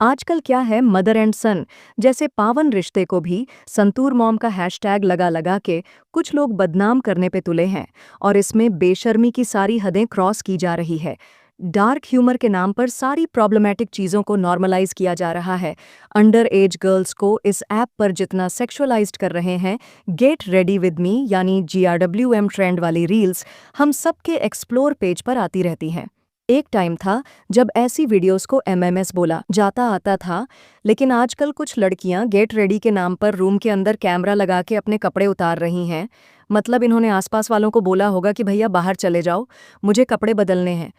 आजकल क्या है, मदर एंड सन जैसे पावन रिश्ते को भी संतूर मॉम का हैशटैग लगा लगा के कुछ लोग बदनाम करने पे तुले हैं। और इसमें बेशर्मी की सारी हदें क्रॉस की जा रही है। डार्क ह्यूमर के नाम पर सारी प्रॉब्लमैटिक चीज़ों को नॉर्मलाइज किया जा रहा है। अंडर एज गर्ल्स को इस ऐप पर जितना सेक्सुअलाइज्ड कर रहे हैं, गेट रेडी विद मी यानी GRWM ट्रेंड वाली रील्स हम सबके एक्सप्लोर पेज पर आती रहती हैं। एक टाइम था जब ऐसी वीडियोस को MMS बोला जाता आता था, लेकिन आजकल कुछ लड़कियां गेट रेडी के नाम पर रूम के अंदर कैमरा लगा के अपने कपड़े उतार रही हैं। मतलब इन्होंने आसपास वालों को बोला होगा कि भैया बाहर चले जाओ, मुझे कपड़े बदलने हैं।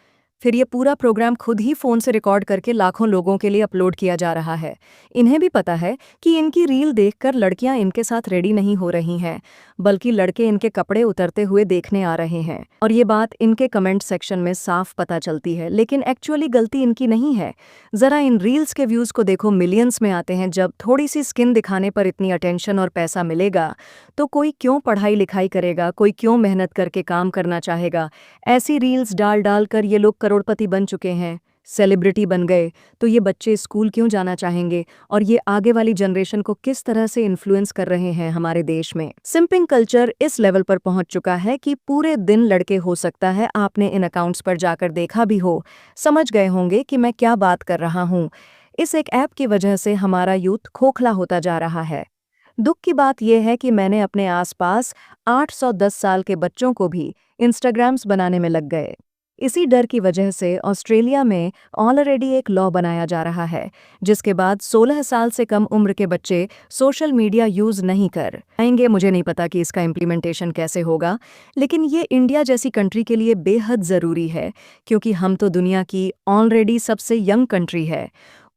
फिर ये पूरा प्रोग्राम खुद ही फ़ोन से रिकॉर्ड करके लाखों लोगों के लिए अपलोड किया जा रहा है। इन्हें भी पता है कि इनकी रील देखकर लड़कियां इनके साथ रेडी नहीं हो रही हैं, बल्कि लड़के इनके कपड़े उतरते हुए देखने आ रहे हैं। और ये बात इनके कमेंट सेक्शन में साफ पता चलती है, लेकिन एक्चुअली गलती इनकी नहीं है। ज़रा इन रील्स के व्यूज़ को देखो, मिलियंस में आते हैं। जब थोड़ी सी स्किन दिखाने पर इतनी अटेंशन और पैसा मिलेगा, तो कोई क्यों पढ़ाई लिखाई करेगा, कोई क्यों मेहनत करके काम करना चाहेगा। ऐसी रील्स डाल डाल कर ये लोग करोड़पति बन चुके हैं, सेलिब्रिटी बन गए, तो ये बच्चे स्कूल क्यों जाना चाहेंगे। और ये आगे वाली जनरेशन को किस तरह से इन्फ्लुएंस कर रहे हैं हमारे देश में। सिंपिंग कल्चर इस लेवल पर पहुंच चुका है कि पूरे दिन लड़के, हो सकता है आपने इन अकाउंट्स पर जाकर देखा भी हो, समझ गए होंगे कि मैं क्या बात कर रहा हूं। इस एक ऐप की वजह से हमारा यूथ खोखला होता जा रहा है। दुख की बात यह है कि मैंने अपने आसपास 810 साल के बच्चों को भी इंस्टाग्राम्स बनाने में लग गए। इसी डर की वजह से ऑस्ट्रेलिया में ऑलरेडी एक लॉ बनाया जा रहा है, जिसके बाद 16 साल से कम उम्र के बच्चे सोशल मीडिया यूज़ नहीं कर पाएंगे। मुझे नहीं पता कि इसका इम्प्लीमेंटेशन कैसे होगा, लेकिन ये इंडिया जैसी कंट्री के लिए बेहद ज़रूरी है, क्योंकि हम तो दुनिया की ऑलरेडी सबसे यंग कंट्री है,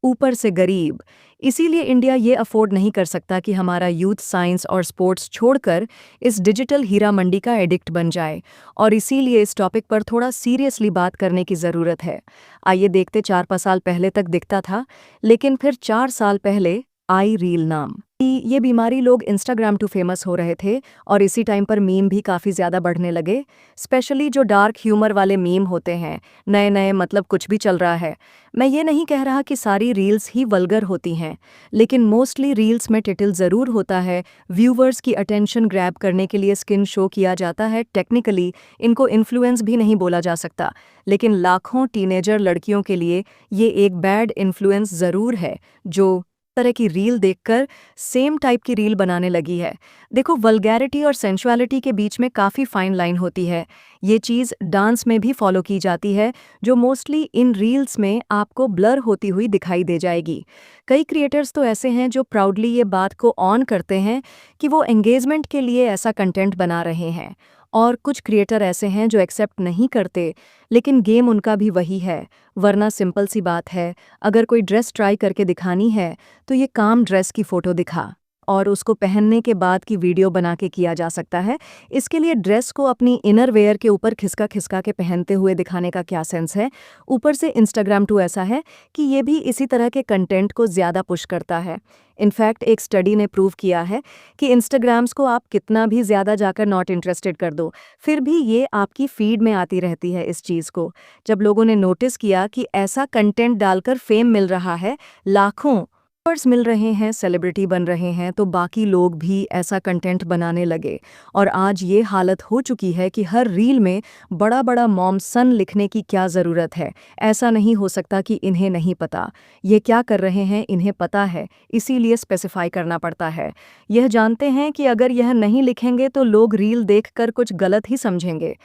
ऊपर से गरीब। इसीलिए इंडिया ये अफोर्ड नहीं कर सकता कि हमारा यूथ साइंस और स्पोर्ट्स छोड़कर इस डिजिटल हीरा मंडी का एडिक्ट बन जाए। और इसीलिए इस टॉपिक पर थोड़ा सीरियसली बात करने की ज़रूरत है। आइए देखते, 4-5 साल पहले तक दिखता था, लेकिन फिर 4 साल पहले आई रील नाम कि ये बीमारी, लोग इंस्टाग्राम टू फेमस हो रहे थे। और इसी टाइम पर मीम भी काफ़ी ज़्यादा बढ़ने लगे, स्पेशली जो डार्क ह्यूमर वाले मीम होते हैं। नए नए, मतलब कुछ भी चल रहा है। मैं ये नहीं कह रहा कि सारी रील्स ही वल्गर होती हैं, लेकिन मोस्टली रील्स में टिटल ज़रूर होता है। व्यूवर्स की अटेंशन ग्रैब करने के लिए स्किन शो किया जाता है। टेक्निकली इनको इन्फ्लुएंस भी नहीं बोला जा सकता, लेकिन लाखों टीनेजर लड़कियों के लिए ये एक बैड इन्फ्लुएंस ज़रूर है, जो तरह की रील देखकर सेम टाइप की रील बनाने लगी है। देखो, वल्गैरिटी और सेंसुअलिटी के बीच में काफ़ी फाइन लाइन होती है। ये चीज़ डांस में भी फॉलो की जाती है, जो मोस्टली इन रील्स में आपको ब्लर होती हुई दिखाई दे जाएगी। कई क्रिएटर्स तो ऐसे हैं जो प्राउडली ये बात को ऑन करते हैं कि वो एंगेजमेंट के लिए ऐसा कंटेंट बना रहे हैं। और कुछ क्रिएटर ऐसे हैं जो एक्सेप्ट नहीं करते, लेकिन गेम उनका भी वही है। वरना सिंपल सी बात है, अगर कोई ड्रेस ट्राई करके दिखानी है, तो ये काम ड्रेस की फ़ोटो दिखा और उसको पहनने के बाद की वीडियो बना के किया जा सकता है। इसके लिए ड्रेस को अपनी इनर वेयर के ऊपर खिसका खिसका के पहनते हुए दिखाने का क्या सेंस है। ऊपर से इंस्टाग्राम टू ऐसा है कि ये भी इसी तरह के कंटेंट को ज़्यादा पुश करता है। इनफैक्ट एक स्टडी ने प्रूव किया है कि इंस्टाग्राम्स को आप कितना भी ज़्यादा जाकर नॉट इंटरेस्टेड कर दो, फिर भी ये आपकी फीड में आती रहती है इस चीज़ को। जब लोगों ने नोटिस किया कि ऐसा कंटेंट डालकर फेम मिल रहा है, लाखों फॉलोअर्स मिल रहे हैं, सेलिब्रिटी बन रहे हैं, तो बाकी लोग भी ऐसा कंटेंट बनाने लगे। और आज ये हालत हो चुकी है कि हर रील में बड़ा बड़ा मॉम सन लिखने की क्या ज़रूरत है। ऐसा नहीं हो सकता कि इन्हें नहीं पता। ये क्या कर रहे हैं इन्हें पता है, इसीलिए स्पेसिफाई करना पड़ता है। यह जानते हैं कि अगर यह नहीं लिखेंगे तो लोग रील देखकर कुछ गलत ही समझेंगे।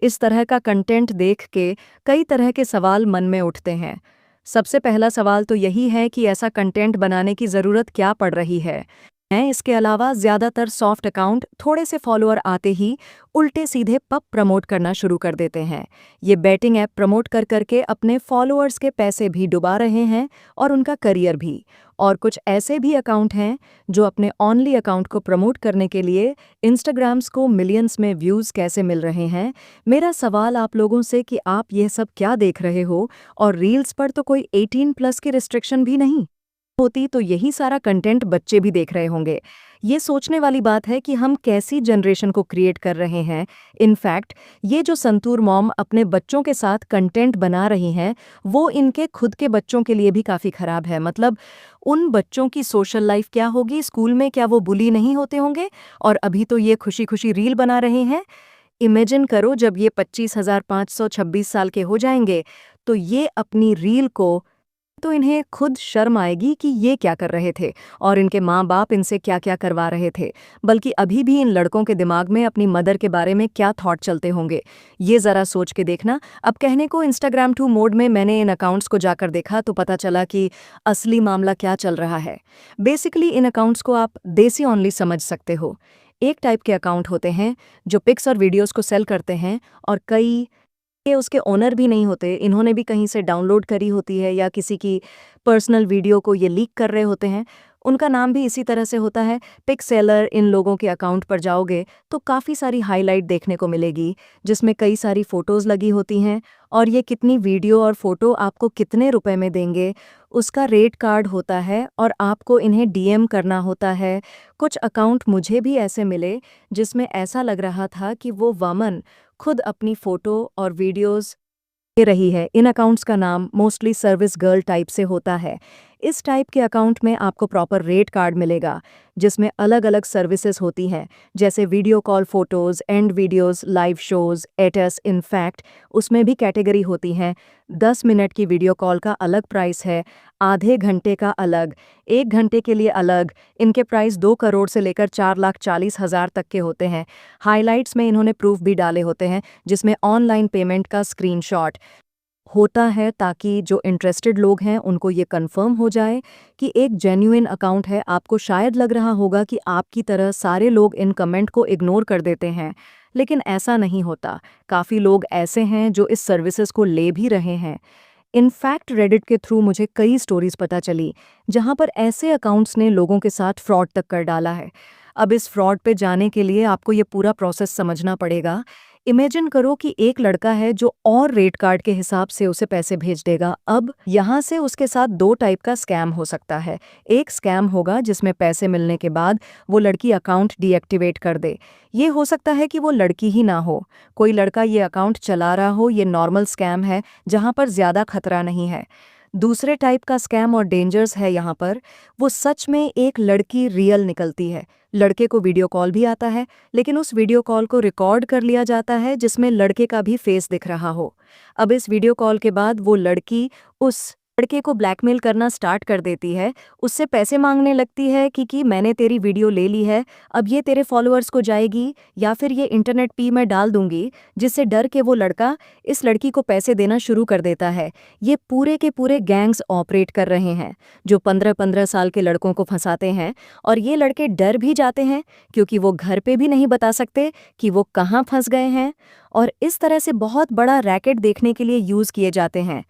इस तरह का कंटेंट देख के कई तरह के सवाल मन में उठते हैं। सबसे पहला सवाल तो यही है कि ऐसा कंटेंट बनाने की ज़रूरत क्या पड़ रही है। इसके अलावा ज़्यादातर सॉफ्ट अकाउंट थोड़े से फॉलोअर आते ही उल्टे सीधे पब प्रमोट करना शुरू कर देते हैं। ये बैटिंग ऐप प्रमोट कर करके अपने फॉलोअर्स के पैसे भी डुबा रहे हैं और उनका करियर भी। और कुछ ऐसे भी अकाउंट हैं जो अपने ऑनली अकाउंट को प्रमोट करने के लिए इंस्टाग्राम्स को मिलियंस में व्यूज़ कैसे मिल रहे हैं। मेरा सवाल आप लोगों से कि आप यह सब क्या देख रहे हो। और रील्स पर तो कोई 18+ की रिस्ट्रिक्शन भी नहीं होती, तो यही सारा कंटेंट बच्चे भी देख रहे होंगे। ये सोचने वाली बात है कि हम कैसी जनरेशन को क्रिएट कर रहे हैं। इनफैक्ट ये जो संतूर मॉम अपने बच्चों के साथ कंटेंट बना रही हैं, वो इनके खुद के बच्चों के लिए भी काफ़ी खराब है। मतलब उन बच्चों की सोशल लाइफ क्या होगी, स्कूल में क्या वो बुली नहीं होते होंगे? और अभी तो ये खुशी-खुशी रील बना रहे हैं। इमेजिन करो जब ये 25,526 साल के हो जाएंगे, तो ये अपनी रील को तो इन्हें खुद शर्म आएगी कि ये क्या कर रहे थे और इनके माँ-बाप इनसे क्या-क्या करवा रहे थे। बल्कि अभी भी इन लड़कों के दिमाग में अपनी मदर के बारे में क्या थॉट चलते होंगे, ये ज़रा सोच के देखना। अब कहने को इंस्टाग्राम टू मोड में मैंने इन अकाउंट्स को जाकर देखा तो पता चला कि असली मामला क्या चल रहा है। बेसिकली इन अकाउंट्स को आप देसी ओनली समझ सकते हो। एक टाइप के अकाउंट होते हैं जो पिक्स और वीडियोज़ को सेल करते हैं और कई ये उसके ओनर भी नहीं होते, इन्होंने भी कहीं से डाउनलोड करी होती है या किसी की पर्सनल वीडियो को ये लीक कर रहे होते हैं। उनका नाम भी इसी तरह से होता है, पिक सेलर। इन लोगों के अकाउंट पर जाओगे तो काफ़ी सारी हाइलाइट देखने को मिलेगी, जिसमें कई सारी फ़ोटोज़ लगी होती हैं और ये कितनी वीडियो और फ़ोटो आपको कितने रुपए में देंगे, उसका रेट कार्ड होता है और आपको इन्हें डीएम करना होता है। कुछ अकाउंट मुझे भी ऐसे मिले, जिसमें ऐसा लग रहा था कि वो वमन खुद अपनी फ़ोटो और वीडियोज़ दे रही है। इन अकाउंट्स का नाम मोस्टली सर्विस गर्ल टाइप से होता है। इस टाइप के अकाउंट में आपको प्रॉपर रेट कार्ड मिलेगा, जिसमें अलग-अलग सर्विसेज होती हैं, जैसे video call photos, and videos, live shows, एटेस। इनफैक्ट उसमें भी कैटेगरी होती हैं। 10 मिनट की वीडियो कॉल का अलग प्राइस है, आधे घंटे का अलग, 1 घंटे के लिए अलग। इनके प्राइस 2 करोड़ से लेकर 4,40,000 तक के होते हैं। हाइलाइट्स में इन्होंने प्रूफ भी डाले होते हैं, जिसमें ऑनलाइन पेमेंट का स्क्रीनशॉट होता है, ताकि जो इंटरेस्टेड लोग हैं उनको ये कंफर्म हो जाए कि एक जेन्युइन अकाउंट है। आपको शायद लग रहा होगा कि आपकी तरह सारे लोग इन कमेंट को इग्नोर कर देते हैं, लेकिन ऐसा नहीं होता। काफ़ी लोग ऐसे हैं जो इस सर्विसेज को ले भी रहे हैं। इनफैक्ट रेडिट के थ्रू मुझे कई स्टोरीज पता चली, जहां पर ऐसे अकाउंट्स ने लोगों के साथ फ्रॉड तक कर डाला है। अब इस फ्रॉड पे जाने के लिए आपको ये पूरा प्रोसेस समझना पड़ेगा। इमेजिन करो कि एक लड़का है जो और रेट कार्ड के हिसाब से उसे पैसे भेज देगा। अब यहाँ से उसके साथ 2 टाइप का स्कैम हो सकता है। एक स्कैम होगा जिसमें पैसे मिलने के बाद वो लड़की अकाउंट डीएक्टिवेट कर दे। ये हो सकता है कि वो लड़की ही ना हो, कोई लड़का ये अकाउंट चला रहा हो। ये नॉर्मल स्कैम है जहाँ पर ज़्यादा खतरा नहीं है। दूसरे टाइप का स्कैम और डेंजर्स है यहाँ पर, वो सच में एक लड़की रियल निकलती है। लड़के को वीडियो कॉल भी आता है, लेकिन उस वीडियो कॉल को रिकॉर्ड कर लिया जाता है जिसमें लड़के का भी फेस दिख रहा हो। अब इस वीडियो कॉल के बाद वो लड़की उस लड़के को ब्लैकमेल करना स्टार्ट कर देती है, उससे पैसे मांगने लगती है कि मैंने तेरी वीडियो ले ली है, अब ये तेरे फॉलोअर्स को जाएगी या फिर ये इंटरनेट पे मैं डाल दूंगी, जिससे डर के वो लड़का इस लड़की को पैसे देना शुरू कर देता है। ये पूरे के पूरे गैंग्स ऑपरेट कर रहे हैं जो 15-15 साल के लड़कों को फंसाते हैं, और ये लड़के डर भी जाते हैं क्योंकि वो घर पे भी नहीं बता सकते कि वो कहाँ फंस गए हैं। और इस तरह से बहुत बड़ा रैकेट देखने के लिए यूज़ किए जाते हैं।